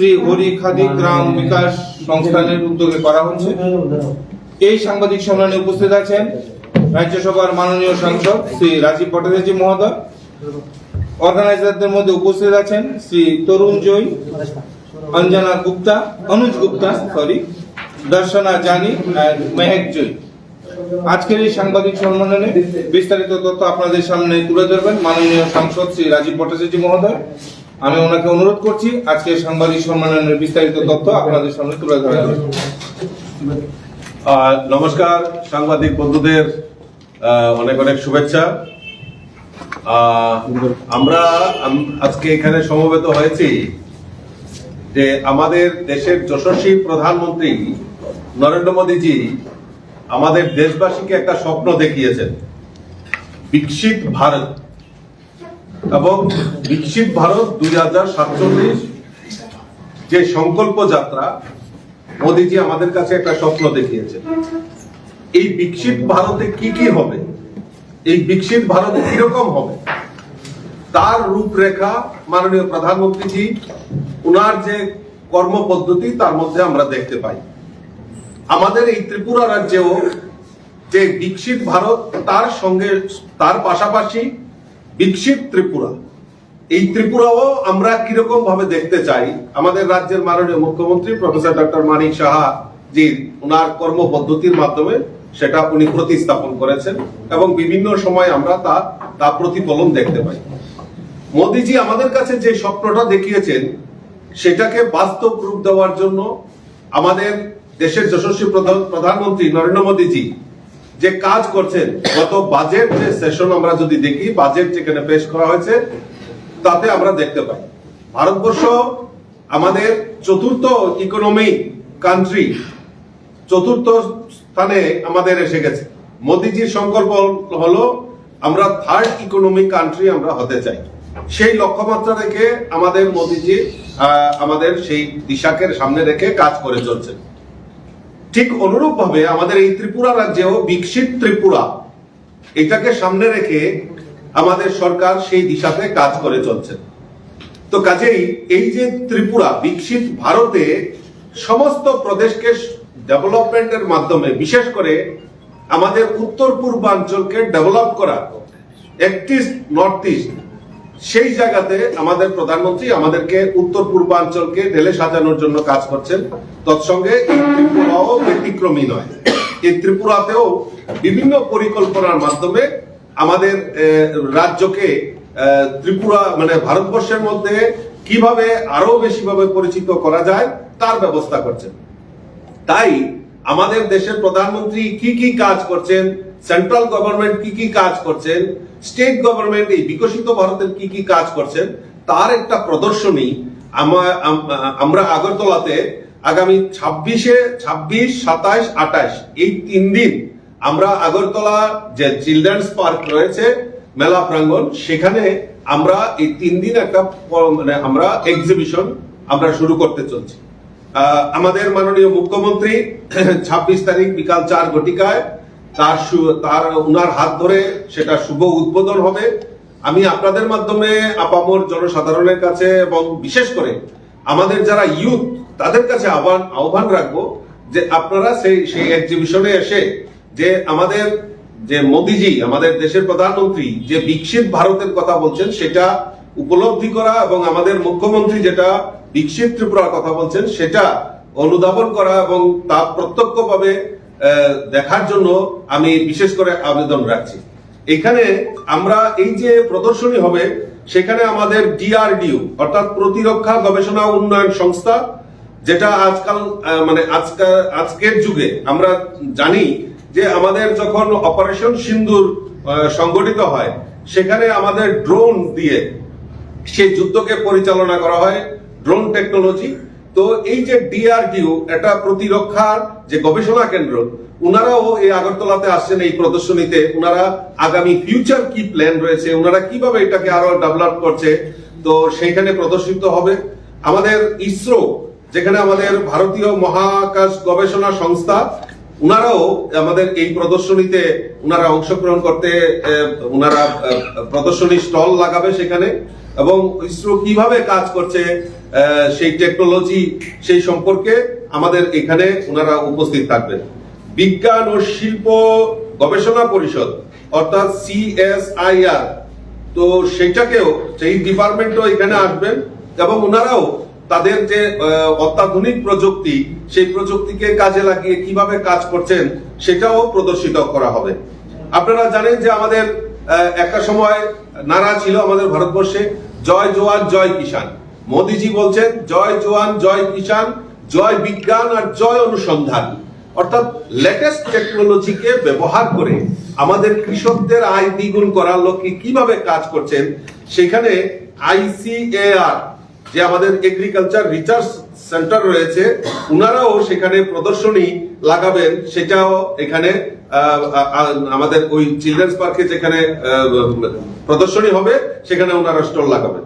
শ্রী হরি খাদি গ্রাম বিকাশ সংস্থানের উদ্যোগে করা হচ্ছে। এই সাংবাদিক সম্মেলনে উপস্থিত আছেন রাজ্যসভার মাননীয় সাংসদ শ্রী রাজীব ভট্টাচার্য মহোদয়। অর্গানাইজারদের মধ্যে উপস্থিত আছেন শ্রী তরুণ জৈন, অনুজ গুপ্তা, দর্শনা জানি, মেহেক জৈন। আজকের এই সাংবাদিক সম্মেলনে বিস্তারিত তথ্য আপনাদের সামনে তুলে ধরবেন মাননীয় সাংসদ শ্রী রাজীব ভট্টাচার্য মহোদয়। আমি ওনাকে অনুরোধ করছি আজকের সাংবাদিক সম্মেলনের বিস্তারিত তথ্য আপনাদের সামনে তুলে ধরার জন্য। নমস্কার সাংবাদিক বন্ধুদের, অনেক অনেক শুভেচ্ছা। আমরা আজকে এখানে সমবেত হয়েছি যে আমাদের দেশের যশস্বী প্রধানমন্ত্রী নরেন্দ্র মোদীজি আমাদের দেশবাসীকে একটা স্বপ্ন দেখিয়েছেন, বিকশিত ভারত। এবং বিকশিত ভারত 2047 যে সংকল্প যাত্রা মোদীজি আমাদের কাছে একটা স্বপ্ন দেখিয়েছেন। এই বিকশিত ভারতে কি কি হবে, এই বিকশিত ভারত কিরকম হবে, তার রূপরেখা মাননীয় প্রধানমন্ত্রীজি উনার যে কর্মপদ্ধতি তার মধ্যে আমরা দেখতে পাই। আমাদের এই ত্রিপুরা রাজ্যেও যে বিকশিত ভারত, তার সঙ্গে তার পাশাপাশি বিকশিত ত্রিপুরা, এই ত্রিপুরাও আমরা কিরকম ভাবে দেখতে চাই, আমাদের রাজ্যের মাননীয় মুখ্যমন্ত্রী প্রফেসর ডক্টর মানিক সাহা জি ওনার কর্মপদ্ধতির মাধ্যমে সেটা উনি প্রতিস্থাপন করেছেন এবং বিভিন্ন সময় আমরা তা প্রতিফলন দেখতে পাই। মোদীজি আমাদের কাছে যে স্বপ্নটা দেখিয়েছেন সেটাকে বাস্তব রূপ দেওয়ার জন্য আমাদের দেশের যশস্বী প্রধানমন্ত্রী নরেন্দ্র মোদীজি যে কাজ করছেন, গত বাজেট যে সেশন আমরা যদি দেখি, বাজেট যেখানে পেশ করা হয়েছে তাতে আমরা দেখতে পাই ভারতবর্ষ আমাদের চতুর্থ ইকোনমিক কান্ট্রি, চতুর্থ স্থানে আমাদের এসে গেছে। মোদীজির সংকল্প হলো আমরা থার্ড ইকোনমিক কান্ট্রি আমরা হতে চাই। সেই লক্ষ্যমাত্রা রেখে আমাদের মোদীজি আমাদের সেই দিশাকে সামনে রেখে কাজ করে চলছেন। ঠিক অনুরূপ ভাবে আমাদের এই ত্রিপুরা রাজ্যেও বিকশিত ত্রিপুরা এটাকে সামনে রেখে আমাদের সরকার সেই দিশাতে কাজ করে চলছে। তো কাজেই এই যে ত্রিপুরা বিকশিত ভারতে সমস্ত প্রদেশকে ডেভেলপমেন্টের মাধ্যমে, বিশেষ করে আমাদের উত্তর পূর্বাঞ্চলকে ডেভেলপ করা, একটিস্ট নর্থ ইস্ট, সেই জায়গাতে আমাদের প্রধানমন্ত্রী আমাদেরকে উত্তর পূর্বাঞ্চলকে ঢেলে সাজানোর জন্য কাজ করছেন। তৎসঙ্গে এই ত্রিপুরাও ব্যতিক্রমী নয়। এই ত্রিপুরাতেও বিভিন্ন পরিকল্পনার মাধ্যমে আমাদের রাজ্যকে ত্রিপুরা মানে ভারতবর্ষের মধ্যে কিভাবে আরো বেশি ভাবে পরিচিত করা যায় তার ব্যবস্থা করছেন। তাই আমাদের দেশের প্রধানমন্ত্রী কি কি কাজ করছেন, সেন্ট্রাল গভর্নমেন্ট কি কি কাজ করছেন, স্টেট গভর্নমেন্ট এই বিকশিত ভারতের কি কি কাজ করছেন তার একটা প্রদর্শনী আমরা আগরতলাতে আগামী 26, 27, 28 এই 3 দিন আমরা আগরতলা যে চিলড্রেন্স পার্ক রয়েছে, মেলা প্রাঙ্গণ, সেখানে আমরা এই 3 দিন একটা মানে আমরা এক্সিবিশন আমরা শুরু করতে চলছি। আমাদের মাননীয় মুখ্যমন্ত্রী 26 তারিখ বিকাল 4 ঘটিকায় তার উনার হাত ধরে সেটা শুভ উদ্বোধন হবে। আমি আপনাদের মাধ্যমে আপামর জনসাধারণের কাছে এবং বিশেষ করে আমাদের যারা ইউথ তাদের কাছে আহ্বান রাখবো যে আপনারা সেই এক্সিবিশনে এসে যে আমাদের যে মোদীজি আমাদের দেশের প্রধানমন্ত্রী যে বিকশিত ভারতের কথা বলছেন সেটা উপলব্ধি করা এবং আমাদের মুখ্যমন্ত্রী যেটা বিকশিত ত্রিপুরার কথা বলছেন সেটা অনুধাবন করা এবং তা প্রত্যক্ষভাবে দেখার জন্য আমি বিশেষ করে আবেদন রাখছি। এখানে আমরা এই যে প্রদর্শনী হবে সেখানে আমাদের ডিআরডিও অর্থাৎ প্রতিরক্ষা গবেষণা উন্নয়ন সংস্থা, যেটা আজকাল মানে আজকের যুগে আমরা জানি যে আমাদের যখন অপারেশন সিন্দুর সংগঠিত হয় সেখানে আমাদের ড্রোন দিয়ে সেই যুদ্ধকে পরিচালনা করা হয়, ড্রোন টেকনোলজি। তো এই যে ডিআরডিও এটা প্রতিরক্ষার যে গবেষণা কেন্দ্র, উনারাও এই আগরতলাতে আসছেন এই প্রদর্শনীতে। উনারা আগামী ফিউচার কি প্ল্যান রয়েছে, উনারা কিভাবে এটাকে আরো ডেভেলপ করছে, তো সেইখানে প্রদর্শিত হবে। আমাদের ইসরো, যেখানে আমাদের ভারতীয় মহাকাশ গবেষণা সংস্থা, উনারাও আমাদের এই প্রদর্শনীতে উনারা অংশগ্রহণ করতে, উনারা প্রদর্শনী স্টল লাগাবে সেখানে, এবং ইসরো কিভাবে কাজ করছে সেই টেকনোলজি সেই সম্পর্কে আমাদের এখানে ওনারা উপস্থিত থাকবেন। বিজ্ঞান ও শিল্প গবেষণা পরিষদ অর্থাৎ CSIR, তো সেটাকেও সেই ডিপার্টমেন্টও এখানে আসবেন এবং ওনারাও তাদের যে অত্যাধুনিক প্রযুক্তি সেই প্রযুক্তিকে কাজে লাগিয়ে কিভাবে কাজ করছেন সেটাও প্রদর্শিত করা হবে। আপনারা জানেন যে আমাদের একটা সময় নারা ছিল আমাদের ভারতবর্ষে, জয় জওয়ান জয় কিষান। মোদিজি বলছেন জয় জওয়ান জয় কিষান, জয় বিজ্ঞান আর জয় অনুসন্ধান। অর্থাৎ লেটেস্ট টেকনোলজিকে ব্যবহার করে আমাদের কৃষকদের আয় দ্বিগুণ করার লক্ষ্যে কিভাবে কাজ করছেন সেখানে ICAR যে আমাদের এগ্রিকালচার রিসার্চ সেন্টার রয়েছে ওনারাও সেখানে প্রদর্শনী লাগাবেন। সেটাও এখানে আমাদের ওই চিলড্রেন্স পার্কে যেখানে প্রদর্শনী হবে সেখানে ওনারা স্টল লাগাবেন।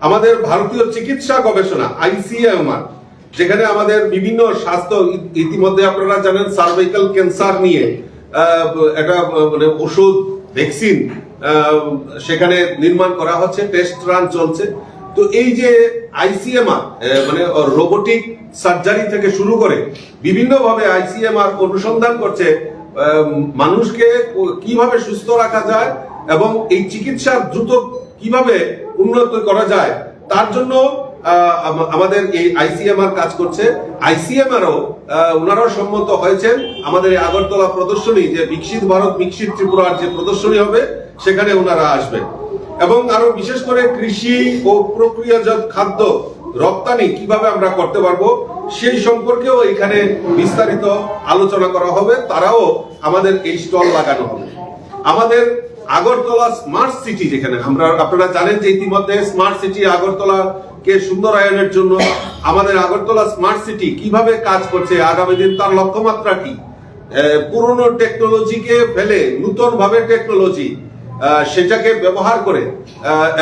আমাদের ভারতীয় চিকিৎসা গবেষণা ICMR, যেখানে আমাদের বিভিন্ন স্বাস্থ্য, ইতিমধ্যে আপনারা জানেন সার্ভাইকাল ক্যান্সার নিয়ে একটা মানে ওষুধ ভ্যাকসিন সেখানে নির্মাণ করা হচ্ছে, টেস্ট রান চলছে। তো এই যে ICMR মানে রোবোটিক সার্জারি থেকে শুরু করে বিভিন্ন ভাবে ICMR অনুসন্ধান করছে মানুষকে কিভাবে সুস্থ রাখা যায় এবং এই চিকিৎসার দ্রুত কিভাবে উন্নত করা যায় তার জন্য আমাদের এই ICMR কাজ করছে। ICMRও ওনারাও সম্মত হয়েছেন আমাদের এই আগরতলা প্রদর্শনী, যে বিকশিত ভারত বিকশিত ত্রিপুরার যে প্রদর্শনী হবে সেখানে ওনারা আসবেন। এবং আরো বিশেষ করে কৃষি ও প্রক্রিয়াজাত খাদ্য রপ্তানি কিভাবে আমরা করতে পারবো সেই সম্পর্কেও এখানে বিস্তারিত আলোচনা করা হবে, তারাও আমাদের এই স্টল লাগানো হবে। আমাদের আগরতলা স্মার্ট সিটি, যেখানে আপনারা জানেন যে ইতিমধ্যে স্মার্ট সিটি আগরতলাকে সুন্দরায়নের জন্য আমাদের আগরতলা স্মার্ট সিটি কিভাবে কাজ করছে, আগামী দিন তার লক্ষ্যমাত্রা কি, পুরনো টেকনোলজিকে ফেলে নতুন ভাবে টেকনোলজি সেটাকে ব্যবহার করে,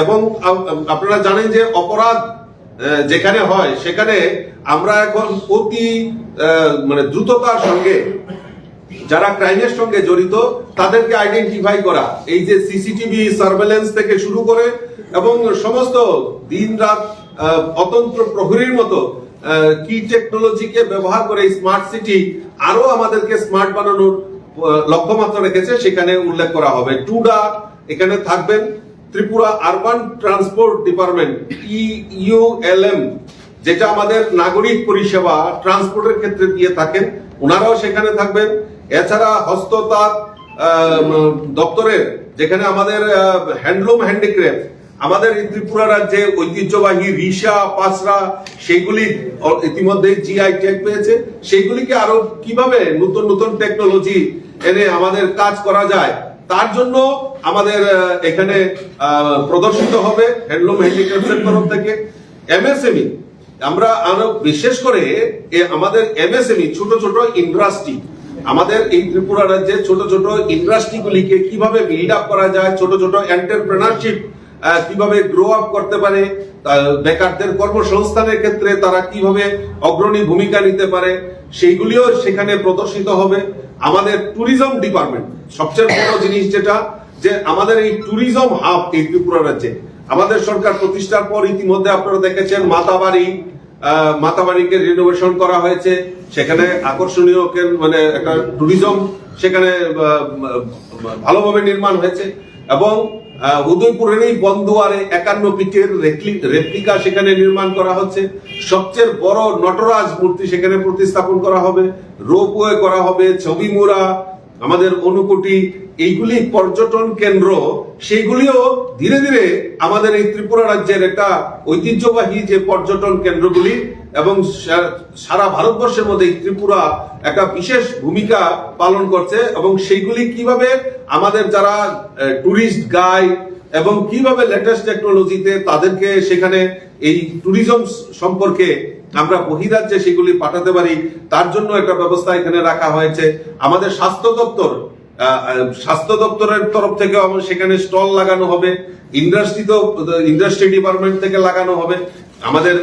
এবং আপনারা জানেন যে অপরাধ যেখানে হয় সেখানে আমরা এখন অতি মানে দ্রুততার সঙ্গে যারা ক্রাইমের সঙ্গে জড়িত তাদেরকে আইডেন্টিফাই করা, এই যে CCTV সার্ভেলেন্স থেকে শুরু করে এবং সমস্ত দিন রাত অতন্ত্র প্রহরীর মতো কি টেকনোলজিকে ব্যবহার করে স্মার্ট সিটি আরো আমাদেরকে স্মার্ট বানানোর লক্ষ্যমাত্রা রেখেছে, সেখানে উল্লেখ করা হবে। টুডা এখানে থাকবেন, Tripura urban transport department EULM, যেটা আমাদের নাগরিক পরিষেবা ট্রান্সপোর্টের ক্ষেত্রে দিয়ে থাকেন, ওনারাও সেখানে থাকবেন। এছাড়া হস্ততাঁত দপ্তরের, যেখানে আমাদের হ্যান্ডলুম হ্যান্ডিক্রাফট, আমাদের এই ত্রিপুরা রাজ্যে ঐতিহ্যবাহী রিসা পাসরা সেইগুলি ইতিমধ্যে GI ট্যাগ পেয়েছে, সেইগুলিকে আরো কিভাবে নতুন নতুন টেকনোলজি এনে আমাদের কাজ করা যায় তার জন্য আমাদের এখানে প্রদর্শিত হবে হ্যান্ডলুম হ্যান্ডিক্রাফটের তরফ থেকে। MSME, আমরা আরো বিশেষ করে আমাদের MSME ছোট ছোট ইন্ডাস্ট্রি, আমাদের এই ত্রিপুরা রাজ্যের ছোট ছোট ইন্ডাস্ট্রিগুলিকে কিভাবে বিল্ড আপ করা যায়, ছোট ছোট এন্টারপ্রেনারশিপ কিভাবে গ্রো আপ করতে পারে, বেকারদের কর্মসংস্থানের ক্ষেত্রে তারা কিভাবে অগ্রণী ভূমিকা নিতে পারে সেইগুলিও সেখানে প্রদর্শিত হবে। আমাদের ট্যুরিজম ডিপার্টমেন্ট, সবচেয়ে বড় জিনিস যেটা, যে আমাদের এই ট্যুরিজম হাব এই ত্রিপুরা রাজ্যে আমাদের সরকার প্রতিষ্ঠার পর ইতিমধ্যে আপনারা দেখেছেন মাতাবাড়িকে রিনোভেশন করা হয়েছে, সেখানে আকর্ষণীয় মানে একটা ট্যুরিজম সেখানে ভালোভাবে নির্মাণ হয়েছে। এবং উদয়পুরের এই বন্দুয়ারে 51 ফিটের রেপ্লিকা সেখানে নির্মাণ করা হচ্ছে। সবচেয়ে বড় নটরাজ মূর্তি সেখানে প্রতিস্থাপন করা হবে, রোপওয়ে করা হবে, ছবিমুড়া, আমাদের অনুকুটি, এইগুলি পর্যটন কেন্দ্র, সেইগুলিও ধীরে ধীরে আমাদের এই ত্রিপুরা রাজ্যের একটা ঐতিহ্যবাহী যে পর্যটন কেন্দ্রগুলি এবং সারা ভারতবর্ষের মধ্যে ত্রিপুরা একটা বিশেষ ভূমিকা পালন করছে। এবং সেইগুলি কিভাবে আমাদের যারা টুরিস্ট গাইড এবং কিভাবে লেটেস্ট টেকনোলজিতে তাদেরকে সেখানে এই ট্যুরিজম সম্পর্কে আমরা বহিরাজ্যে সেগুলি পাঠাতে পারি তার জন্য একটা ব্যবস্থা এখানে রাখা হয়েছে। আমাদের স্বাস্থ্য দপ্তরের তরফ থেকে সেখানে স্টল লাগানো হবে, ইন্ডাস্ট্রি ডিপার্টমেন্ট থেকে লাগানো হবে। আমাদের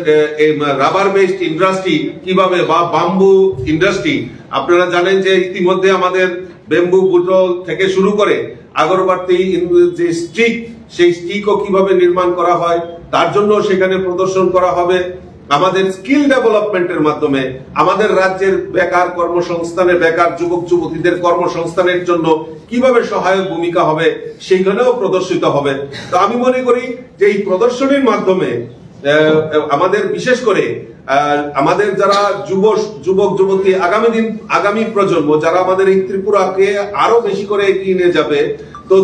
রাবার বেসড ইন্ডাস্ট্রি কিভাবে, বা বাম্বু ইন্ডাস্ট্রি, আপনারা জানেন যে ইতিমধ্যে আমাদের বেম্বু বুটল থেকে শুরু করে আগরবাতি যে স্টিক, সেই স্টিকও কিভাবে নির্মাণ করা হয় তার জন্য সেখানে প্রদর্শন করা হবে। আমাদের স্কিল ডেভেলপমেন্টের মাধ্যমে আমাদের রাজ্যের বেকার কর্মসংস্থানে বেকার যুবক যুবতীদের কর্মসংস্থানের জন্য কিভাবে সহায়ক ভূমিকা হবে সেইখানেও প্রদর্শিত হবে। তো আমি মনে করি যে এই প্রদর্শনীর মাধ্যমে আমাদের বিশেষ করে আমাদের যারা যুবক যুবতী আগামী প্রজন্ম যারা আমাদের এই ত্রিপুরাকে আরো বেশি করে এগিয়ে নিয়ে যাবে, তো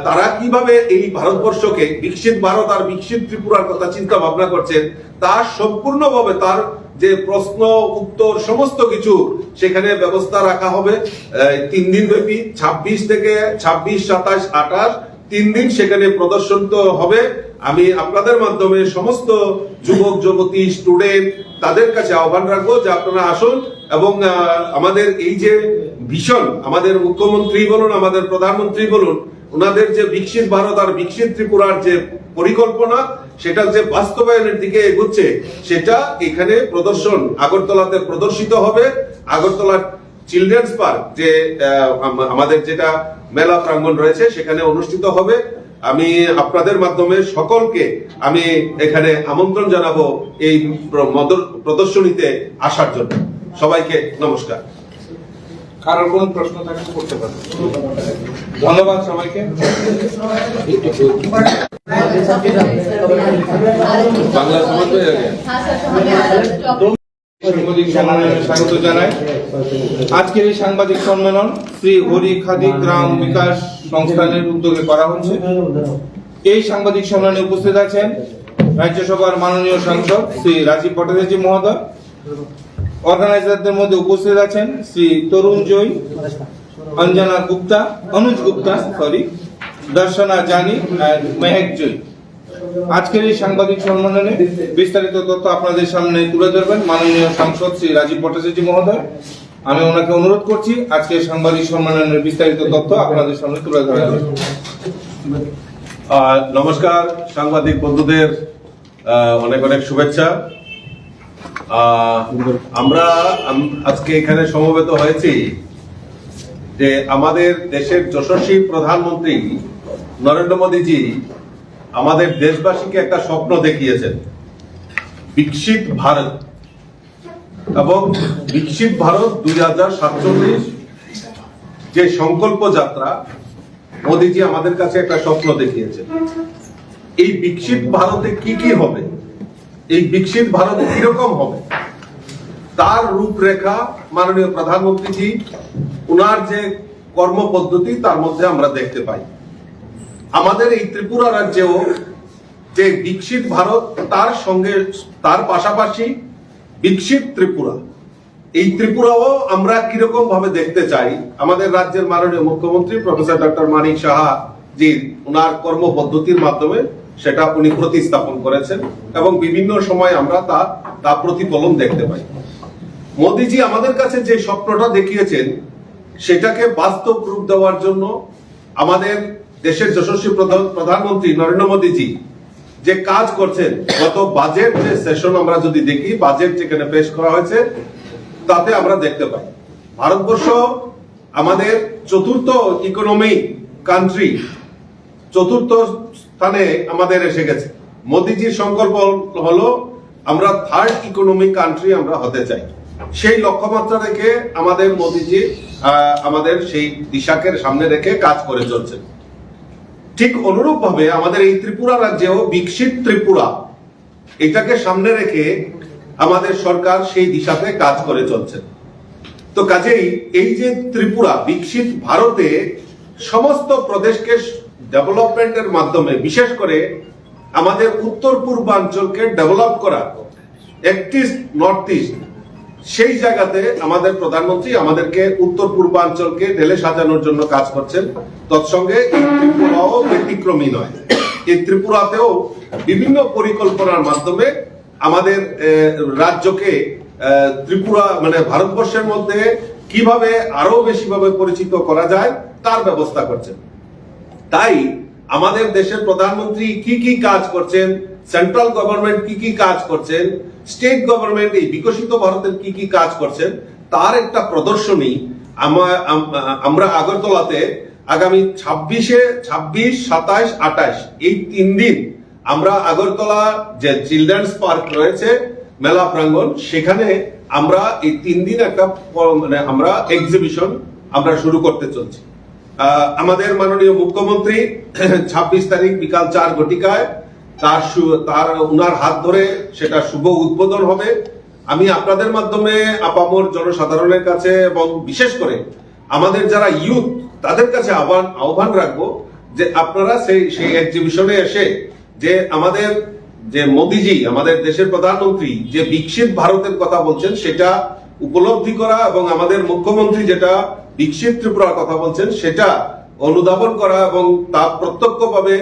তারা কিভাবে এই ভারতবর্ষকে বিকশিত ভারত আর বিকশিত ত্রিপুরার কথা চিন্তা ভাবনা করছেন, তার সম্পূর্ণভাবে তার যে প্রশ্ন উত্তর সমস্ত কিছু সেখানে ব্যবস্থা রাখা হবে। 3 দিন ব্যাপী 26 থেকে 26, 27, 28 3 দিন সেখানে প্রদর্শন তো হবে। আমি আপনাদের মাধ্যমে সমস্ত যুবক যুবতী স্টুডেন্ট তাদের কাছে আহ্বান রাখবো যে আপনারা আসুন এবং আমাদের এই যে ভীষণ আমাদের মুখ্যমন্ত্রী বলুন আমাদের প্রধানমন্ত্রী বলুন ওনাদের যে বিকশিত ভারত আর বিকশিত ত্রিপুরার যে পরিকল্পনা সেটা যে বাস্তবায়নের দিকে এগোচ্ছে সেটা এখানে আগরতলাতে প্রদর্শিত হবে। আগরতলার চিলড্রেন্স পার্ক যে আমাদের যেটা মেলা প্রাঙ্গণ রয়েছে সেখানে অনুষ্ঠিত হবে। আমি আপনাদের মাধ্যমে সকলকে আমি এখানে আমন্ত্রণ জানাবো এই প্রদর্শনীতে আসার জন্য। সবাইকে নমস্কার। কারোর কোন প্রশ্ন থাকলে করতে পারেন। ধন্যবাদ সবাইকে। বাংলা সমাজ সাংবাদিক সম্মেলনে স্বাগত জানাই। আজকের এই সাংবাদিক সম্মেলন শ্রী হরি খাদি গ্রাম বিকাশ সংস্থানের উদ্যোগে করা হচ্ছে। এই সাংবাদিক সম্মেলনে উপস্থিত আছেন রাজ্যসভার মাননীয় সাংসদ শ্রী রাজীব ভট্টাচার্য মহোদয়। অর্গানাইজারদের মধ্যে উপস্থিত আছেন শ্রী তরুণ জয়, অনুজ গুপ্তা, দর্শনা জানি, মেহেক জয়। আজকের এই সাংবাদিক সম্মেলনে বিস্তারিত তথ্য আপনাদের সামনে তুলে ধরবেন মাননীয় সাংসদ শ্রী রাজীব ভট্টাচার্য মহোদয়। আমি ওনাকে অনুরোধ করছি আজকের সাংবাদিক সম্মেলনের বিস্তারিত তথ্য আপনাদের সামনে তুলে ধরা হবে। নমস্কার সাংবাদিক বন্ধুদের, অনেক অনেক শুভেচ্ছা। আমরা আজকে এখানে সমবেত হয়েছি যে আমাদের দেশের যশস্বী প্রধানমন্ত্রী নরেন্দ্র মোদীজি আমাদের দেশবাসীকে একটা স্বপ্ন দেখিয়েছেন, বিকশিত ভারত। এবং বিকশিত ভারত 2047 যে সংকল্প যাত্রা মোদীজি আমাদের কাছে একটা স্বপ্ন দেখিয়েছেন। এই বিকশিত ভারতে কি কি হবে, এই বিকশিত ভারত কিরকম হবে তার রূপরেখা মাননীয় প্রধানমন্ত্রীজি উনার যে কর্মপদ্ধতি তার মধ্যে আমরা দেখতে পাই। আমাদের এই ত্রিপুরা রাজ্যেও যে বিকশিত ভারত তার পাশাপাশি বিকশিত ত্রিপুরা, এই ত্রিপুরাও আমরা কিরকম ভাবে দেখতে চাই আমাদের রাজ্যের মাননীয় মুখ্যমন্ত্রী প্রফেসর ডক্টর মানিক সাহা জি ওনার কর্মপদ্ধতির মাধ্যমে সেটা উনি প্রতিস্থাপন করেছেন এবং বিভিন্ন সময় আমরা তা প্রতিফলন দেখতে পাই। মোদীজি আমাদের কাছে যে স্বপ্নটা দেখিয়েছেন সেটাকে বাস্তব রূপ দেওয়ার জন্য আমাদের দেশের যশস্বী প্রধানমন্ত্রী নরেন্দ্র মোদীজি যে কাজ করছেন, গত বাজেট যে সেশন আমরা যদি দেখি, বাজেট যেখানে পেশ করা হয়েছে তাতে আমরা দেখতে পাই ভারতবর্ষ আমাদের চতুর্থ ইকোনমি কান্ট্রি, চতুর্থ স্থানে আমাদের এসে গেছে। মোদীজির সংকল্প হলো আমরা 3rd ইকোনমিক কান্ট্রি আমরা হতে চাই। সেই লক্ষ্যমাত্রা রেখে আমাদের মোদীজি আমাদের সেই দিশাকে সামনে রেখে কাজ করে চলছেন। ঠিক অনুরূপ ভাবে আমাদের এই ত্রিপুরা রাজ্যেও বিকশিত ত্রিপুরা এটাকে সামনে রেখে আমাদের সরকার সেই দিশাতে কাজ করে চলছেন। তো কাজেই এই যে ত্রিপুরা বিকশিত ভারতে সমস্ত প্রদেশকে ডেভেলপমেন্টের মাধ্যমে বিশেষ করে আমাদের উত্তর পূর্বাঞ্চলকে ডেভেলপ করা, ইস্ট নর্থ ইস্ট সেই জায়গাতে আমাদের প্রধানমন্ত্রী আমাদেরকে উত্তর পূর্বাঞ্চলকে ঢেলে সাজানোর জন্য কাজ করছেন। তৎসঙ্গে এই ত্রিপুরাও ব্যতিক্রমী নয়। এই ত্রিপুরাতেও বিভিন্ন পরিকল্পনার মাধ্যমে আমাদের রাজ্যকে ত্রিপুরা মানে ভারতবর্ষের মধ্যে কিভাবে আরো বেশিভাবে পরিচিত করা যায় তার ব্যবস্থা করছেন। তাই আমাদের দেশের প্রধানমন্ত্রী কি কি কাজ করছেন, সেন্ট্রাল গভর্নমেন্ট কি কি কাজ করছেন, স্টেট গভর্নমেন্ট এই বিকশিত ভারতের কি কি কাজ করছেন তার একটা প্রদর্শনী আমরা আগরতলাতে আগামী 26, 27, 28 এই 3 দিন আমরা আগরতলা যে চিলড্রেন্স পার্ক রয়েছে মেলা প্রাঙ্গণ, সেখানে আমরা এই 3 দিন একটা মানে আমরা এক্সিবিশন আমরা শুরু করতে চলছি। আমাদের মাননীয় মুখ্যমন্ত্রী 26 তারিখ বিকাল 4 ঘটিকায় তার উনার হাত ধরে সেটা শুভ উদ্বোধন হবে। আমি আপনাদের মাধ্যমে আপামর জনসাধারণের কাছে এবং বিশেষ করে আমাদের যারা ইউথ তাদের কাছে আহ্বান রাখবো যে আপনারা সেই এক্সিবিশনে এসে যে আমাদের যে মোদিজি, আমাদের দেশের প্রধানমন্ত্রী যে বিকশিত ভারতের কথা বলছেন সেটা উপলব্ধি করা এবং আমাদের মুখ্যমন্ত্রী যেটা বিকশিত ত্রিপুরার কথা বলছেন সেটা অনুধাবন করা এবং তা প্রত্যক্ষভাবে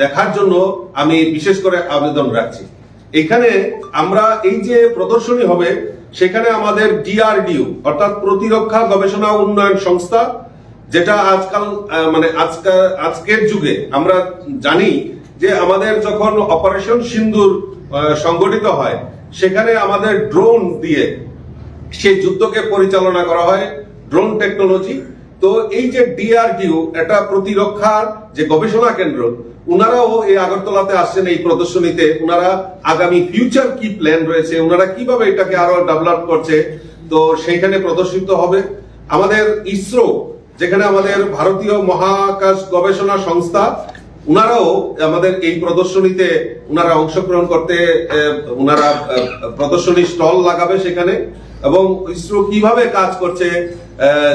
দেখার জন্য আমি বিশেষ করে আবেদন রাখছি। এখানে আমরা এই যে প্রদর্শনী হবে সেখানে আমাদের ডিআরডিও অর্থাৎ প্রতিরক্ষা গবেষণা উন্নয়ন সংস্থা, যেটা আজকাল মানে আজকের যুগে আমরা জানি যে আমাদের যখন অপারেশন সিন্দুর সংগঠিত হয় সেখানে আমাদের ড্রোন দিয়ে সেই যুদ্ধকে পরিচালনা করা হয়, ড্রোন টেকনোলজি। তো এই যে ডিআরডিও এটা প্রতিরক্ষার যে গবেষণা কেন্দ্র, উনারাও এই আগরতলাতে আসছেন এই প্রদর্শনীতে। উনারা আগামী ফিউচার কি প্ল্যান রয়েছে, উনারা কিভাবে এটাকে আরো ডেভেলপ করছে, তো সেইখানে প্রদর্শিত হবে। আমাদের ইসরো, যেখানে আমাদের ভারতীয় মহাকাশ গবেষণা সংস্থা, উনারাও আমাদের এই প্রদর্শনীতে উনারা অংশগ্রহণ করতে উনারা প্রদর্শনী স্টল লাগাবে সেখানে, এবং ইসরো কিভাবে কাজ করছে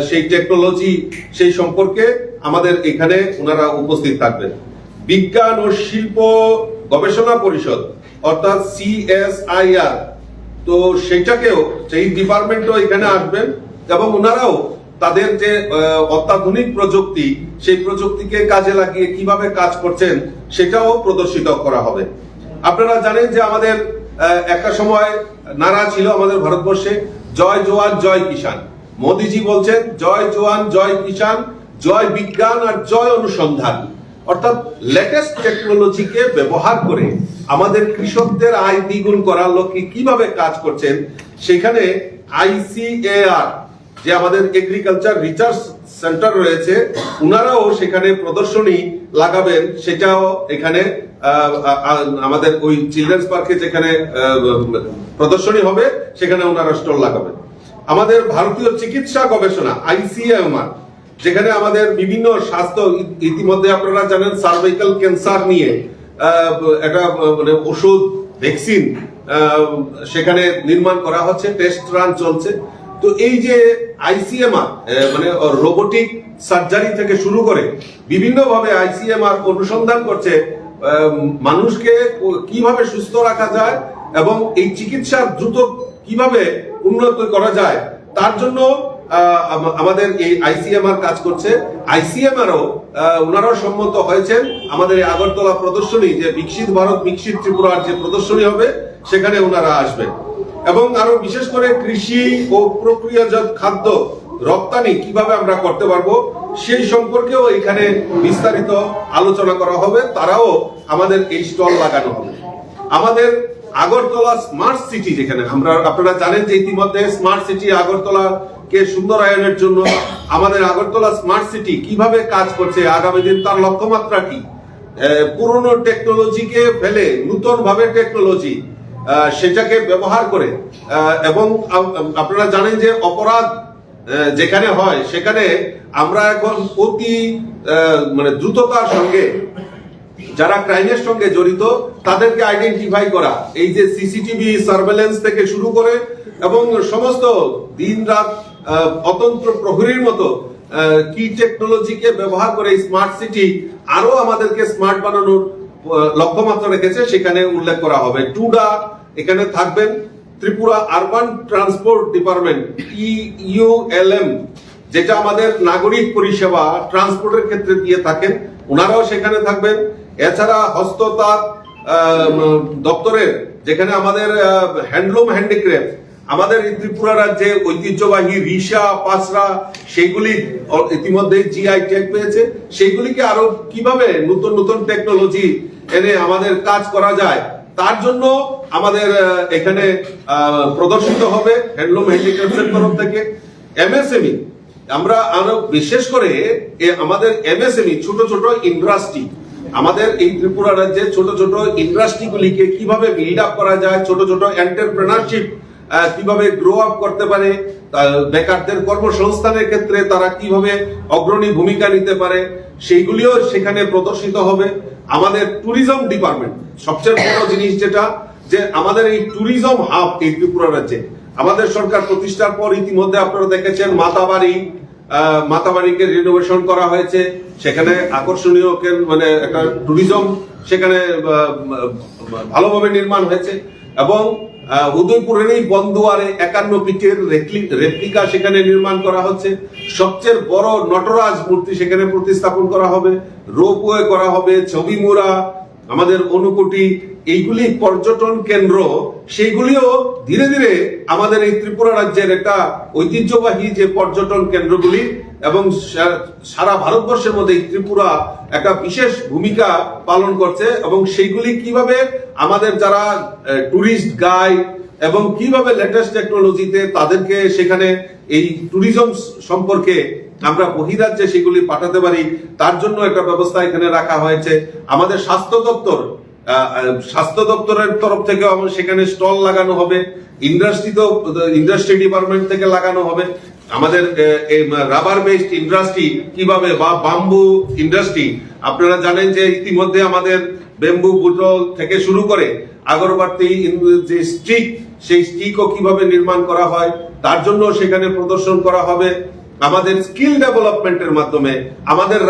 সেই টেকনোলজি সেই সম্পর্কে আমাদের এখানে উনারা উপস্থিত থাকবেন। বিজ্ঞান ও শিল্প গবেষণা পরিষদ অর্থাৎ CSIR, তো সেইটাকেও সেই ডিপার্টমেন্টও এখানে আসবেন এবং উনারাও তাদের যে অত্যাধুনিক প্রযুক্তি সেই প্রযুক্তিকে কাজে লাগিয়ে কিভাবে কাজ করছেন সেটাও প্রদর্শিত করা হবে। আপনারা জানেন যে আমাদের একটা সময় নারা ছিল আমাদের ভারতবর্ষে, জয় জওয়ান জয় কিষান। মোদিজি বলছেন জয় জওয়ান জয় কিষান, জয় বিজ্ঞান আর জয় অনুসন্ধান। অর্থাৎ লেটেস্ট টেকনোলজিকে ব্যবহার করে আমাদের কৃষকদের আয় দ্বিগুণ করার লক্ষ্যে কিভাবে কাজ করছেন সেখানে ICAR যে আমাদের এগ্রিকালচার রিসার্চ সেন্টার রয়েছে, উনারাও সেখানে প্রদর্শনী লাগাবেন। সেটাও এখানে আমাদের ওই চিলড্রেন্স পার্কে যেখানে প্রদর্শনী হবে সেখানে ওনারা স্টল লাগাবেন। আমাদের ভারতীয় চিকিৎসা গবেষণা ICMR, যেখানে আমাদের বিভিন্ন স্বাস্থ্য, ইতিমধ্যে আপনারা জানেন সার্ভাইকাল ক্যান্সার নিয়ে একটা মানে ওষুধ ভ্যাকসিন সেখানে নির্মাণ করা হচ্ছে, টেস্ট রান চলছে। তো এই যে ICMR মানে রোবোটিক সার্জারি থেকে শুরু করে বিভিন্ন ভাবে ICMR অনুসন্ধান করছে মানুষকে কিভাবে সুস্থ রাখা যায় এবং এই চিকিৎসা দ্রুত কিভাবে উন্নত করা যায় তার জন্য আমাদের এই ICMR কাজ করছে। ICMRও ওনারাও সম্মত হয়েছেন আমাদের এই আগরতলা প্রদর্শনী যে বিকশিত ভারত বিকশিত ত্রিপুরার যে প্রদর্শনী হবে সেখানে ওনারা আসবেন। এবং আরো বিশেষ করে কৃষি ও প্রক্রিয়াজাত খাদ্য রপ্তানি কিভাবে আমরা করতে পারবো সেই সম্পর্কেও এখানে বিস্তারিত আলোচনা করা হবে, তারাও আমাদের এই স্টল লাগানো হবে। আমাদের আগরতলা স্মার্ট সিটি, যেখানে আপনারা জানেন যে ইতিমধ্যে স্মার্ট সিটি আগরতলাকে সুন্দরায়নের জন্য আমাদের আগরতলা স্মার্ট সিটি কিভাবে কাজ করছে, আগামী দিন তার লক্ষ্যমাত্রা কি, পুরনো টেকনোলজিকে ফেলে নতুন ভাবে টেকনোলজি সেটাকে ব্যবহার করে, এবং আপনারা জানেন যে অপরাধ যেখানে হয় সেখানে আমরা এখন অতি মানে দ্রুততার সঙ্গে যারা ক্রাইমের সঙ্গে জড়িত তাদেরকে আইডেন্টিফাই করা, এই যে সিসিটিভি সার্ভেলেন্স থেকে শুরু করে এবং সমস্ত দিন রাত অতন্ত্র প্রহরীর মতো কি টেকনোলজিকে ব্যবহার করে স্মার্ট সিটি আরো আমাদেরকে স্মার্ট বানানোর লক্ষ্যমাত্রা রেখেছে, সেখানে উল্লেখ করা হবে। টুডা এখানে থাকবেন, Tripura urban transport department EULM, যেটা আমাদের নাগরিক পরিষেবা ট্রান্সপোর্টের ক্ষেত্রে দিয়ে থাকেন, ওনারাও সেখানে থাকবেন। এছাড়া হস্ততাঁত দপ্তরের, যেখানে আমাদের হ্যান্ডলুম হ্যান্ডিক্রাফট, আমাদের ত্রিপুরা রাজ্যে ঐতিহ্যবাহী রিসা পাসরা সেইগুলি ইতিমধ্যে GI ট্যাগ পেয়েছে, সেইগুলিকে আরো কিভাবে নতুন নতুন টেকনোলজি এনে আমাদের কাজ করা যায় তার জন্য আমাদের এখানে প্রদর্শিত হবে হ্যান্ডলুম হ্যান্ডিক্রাফটের তরফ থেকে। MSME, আমরা আরো বিশেষ করে আমাদের MSME ছোট ছোট ইন্ডাস্ট্রি আমাদের এই ত্রিপুরা রাজ্যে ছোট ছোট ইন্ডাস্ট্রিগুলিকে কিভাবে বিল্ড আপ করা যায়, ছোট ছোট এন্টারপ্রেনারশিপ কিভাবে গ্রো আপ করতে পারে, বেকারদের কর্মসংস্থানের ক্ষেত্রে তারা কিভাবে অগ্রণী ভূমিকা নিতে পারে, সেইগুলিও সেখানে প্রদর্শিত হবে। আমাদের ট্যুরিজম ডিপার্টমেন্ট সবচেয়ে বড় জিনিস যেটা, যে আমাদের এই ট্যুরিজম হাব এই ত্রিপুরা রাজ্যে আমাদের সরকার প্রতিষ্ঠার পর ইতিমধ্যে আপনারা দেখেছেন মাতাবাড়িকে রিনোভেশন করা হয়েছে, সেখানে আকর্ষণীয় মানে একটা ট্যুরিজম সেখানে ভালোভাবে নির্মাণ হয়েছে, এবং উদয়পুরের এই বন্দুয়ারে 51 ফিটের রেপ্লিকা সেখানে নির্মাণ করা হচ্ছে। সবচেয়ে বড় নটরাজ মূর্তি সেখানে প্রতিস্থাপন করা হবে, রোপওয়ে করা হবে, ছবিমুড়া, আমাদের অনুকুটি, এইগুলি পর্যটন কেন্দ্র, সেইগুলিও ধীরে ধীরে আমাদের এই ত্রিপুরা রাজ্যের একটা ঐতিহ্যবাহী যে পর্যটন কেন্দ্রগুলি, এবং সারা ভারতবর্ষের মধ্যে এই ত্রিপুরা একটা বিশেষ ভূমিকা পালন করছে। এবং সেইগুলি কিভাবে আমাদের যারা টুরিস্ট গাইড এবং কিভাবে লেটেস্ট টেকনোলজিতে তাদেরকে সেখানে এই ট্যুরিজম সম্পর্কে আমরা বহিরাজ্যে সেগুলি পাঠাতে পারি, তার জন্য একটা ব্যবস্থা এখানে রাখা হয়েছে। আমাদের স্বাস্থ্য দপ্তরের তরফ থেকে সেখানে স্টল লাগানো হবে, ইন্ডাস্ট্রি ডিপার্টমেন্ট থেকে লাগানো হবে। আমাদের রাবার বেসড ইন্ডাস্ট্রি কিভাবে, বা বাম্বু ইন্ডাস্ট্রি, আপনারা জানেন যে ইতিমধ্যে আমাদের বেম্বু বুটল থেকে শুরু করে আগরবাতি যে স্টিক, সেই স্টিকও কিভাবে নির্মাণ করা হয় তার জন্য সেখানে প্রদর্শন করা হবে। আমাদের স্কিল ডেভেলপমেন্টের মাধ্যমে আমাদের